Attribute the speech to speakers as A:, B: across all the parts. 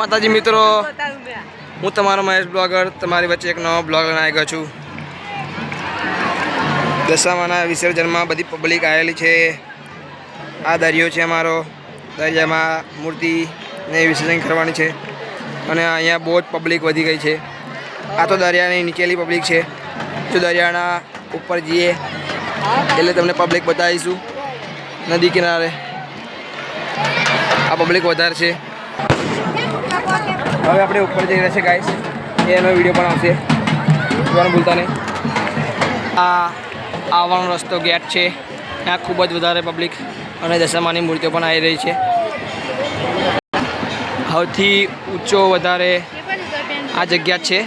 A: માતાજી મિત્રો, હું તમારો મહેશ બ્લોગર તમારી વચ્ચે એક નવો બ્લોગ લઈને આવી ગયો છું। દશામાના વિસર્જનમાં બધી પબ્લિક આવેલી છે। આ દરિયો છે અમારો, દરિયામાં મૂર્તિને વિસર્જન કરવાની છે અને અહીંયા બહુ જ પબ્લિક વધી ગઈ છે। આ તો દરિયાની નીચેલી પબ્લિક છે, જો દરિયાના ઉપર જઈએ એટલે તમને પબ્લિક બતાવીશું। નદી કિનારે આ પબ્લિક વધારે છે। હવે આપણે ઉપર જઈ રહ્યા છે ગાઈસ, એનો વિડીયો પણ આવશે, જોવાનું ભૂલતા નહીં। આ આવવાનો રસ્તો ગેટ છે, ત્યાં ખૂબ જ વધારે પબ્લિક અને દશામાની મૂર્તિઓ પણ આવી રહી છે। સૌથી ઊંચો વધારે આ જગ્યા છે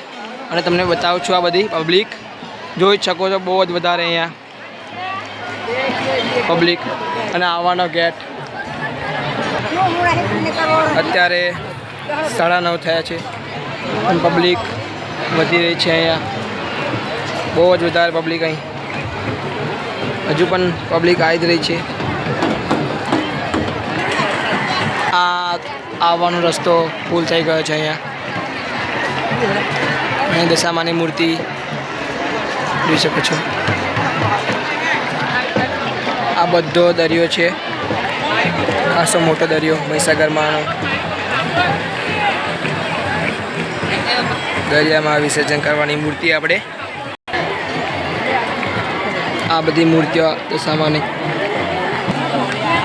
A: અને તમને બતાવું છું। આ બધી પબ્લિક જોઈ શકો છો, બહુ જ વધારે અહીંયા પબ્લિક અને આવવાનો ગેટ। અત્યારે 9:30 થયા છે અને પબ્લિક વધી રહી છે અહીંયા, બહુ જ વધારે પબ્લિક અહીં હજુ પણ પબ્લિક આવી જ રહી છે। આ આવવાનો રસ્તો ફૂલ થઈ ગયો છે અહીંયા દશામાની મૂર્તિ જોઈ શકો છો। આ બધો દરિયો છે, ખાસો મોટો દરિયો મહીસાગરમાંનો। દરિયામાં વિસર્જન કરવાની મૂર્તિ આપણે, આ બધી મૂર્તિઓ દશામાની।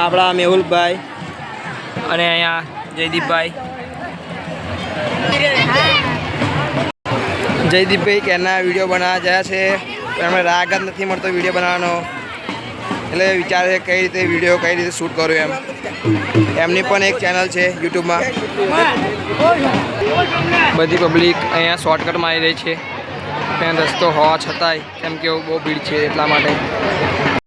A: આપણા મેહુલભાઈ અને અહીંયા જયદીપભાઈ કેના વિડીયો બનાવવા ગયા છે, પણ એમને રાગ જ નથી મળતો વિડીયો બનાવવાનો, એટલે વિચારે છે કઈ રીતે વિડીયો કઈ રીતે શૂટ કરું એમ। એમની પણ એક ચેનલ છે યુટ્યુબમાં। બધી પબ્લિક અહીંયા શોર્ટકટમાં આવી રહી છે, ત્યાં રસ્તો હોવા છતાંય, કેમ કે બહુ ભીડ છે એટલા માટે।